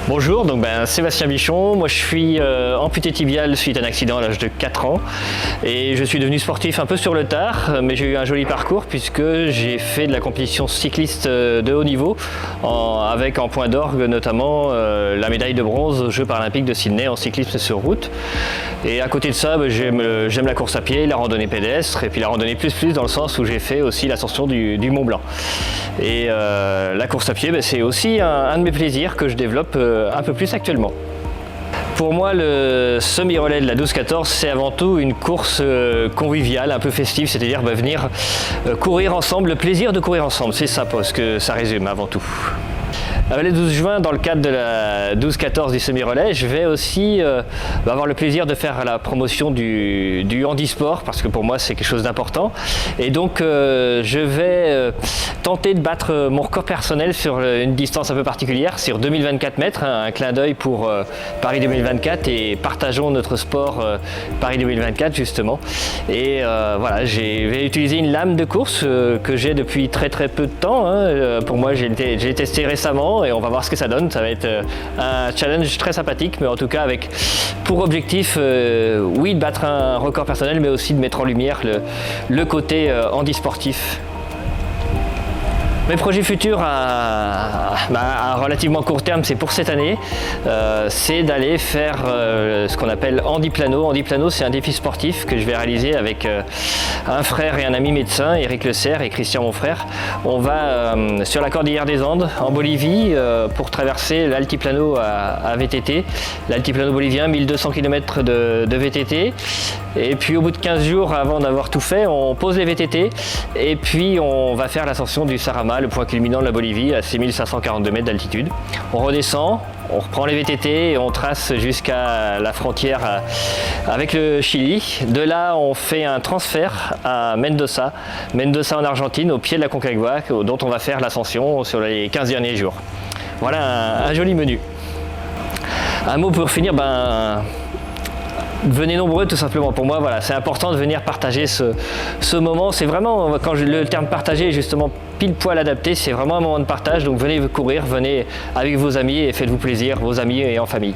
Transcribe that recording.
Bonjour, Sébastien Bichon, moi je suis amputé tibial suite à un accident à l'âge de 4 ans et je suis devenu sportif un peu sur le tard, mais j'ai eu un joli parcours puisque j'ai fait de la compétition cycliste de haut niveau avec en point d'orgue notamment la médaille de bronze aux Jeux paralympiques de Sydney en cyclisme sur route. Et à côté de ça, j'aime la course à pied, la randonnée pédestre et puis la randonnée plus dans le sens où j'ai fait aussi l'ascension du Mont Blanc. Et la course à pied, c'est aussi un de mes plaisirs que je développe un peu plus actuellement. Pour moi, le semi-relais de la 12-14, c'est avant tout une course conviviale, un peu festive, c'est-à-dire venir courir ensemble, le plaisir de courir ensemble, c'est ça ce que ça résume avant tout. Le 12 juin, dans le cadre de la 12-14 du semi-relais, je vais aussi avoir le plaisir de faire la promotion du handisport, parce que pour moi c'est quelque chose d'important. Et donc je vais tenter de battre mon record personnel sur une distance un peu particulière, sur 2024 mètres, un clin d'œil pour Paris 2024 et partageons notre sport Paris 2024 justement. Et voilà, je vais utiliser une lame de course que j'ai depuis très peu de temps. Pour moi, j'ai testé récemment et on va voir ce que ça donne. Ça va être un challenge très sympathique, mais en tout cas avec pour objectif, oui, de battre un record personnel, mais aussi de mettre en lumière le côté handisportif. Mes projets futurs à relativement court terme, c'est pour cette année, c'est d'aller faire ce qu'on appelle handiplano. Handiplano, c'est un défi sportif que je vais réaliser avec un frère et un ami médecin, Éric Le Serre et Christian mon frère. On va sur la cordillère des Andes, en Bolivie, pour traverser l'altiplano à VTT. L'altiplano bolivien, 1200 km de VTT. Et puis au bout de 15 jours, avant d'avoir tout fait, on pose les VTT et puis on va faire l'ascension du Sarama, le point culminant de la Bolivie, à 6542 mètres d'altitude. On redescend, on reprend les VTT et on trace jusqu'à la frontière avec le Chili. De là, on fait un transfert à Mendoza en Argentine, au pied de la Concagua, dont on va faire l'ascension sur les 15 derniers jours. Voilà un joli menu. Un mot pour finir, venez nombreux tout simplement. Pour moi, voilà, c'est important de venir partager ce moment. C'est vraiment, quand le terme partager est justement pile poil adapté, c'est vraiment un moment de partage. Donc venez courir, venez avec vos amis et faites-vous plaisir, vos amis et en famille.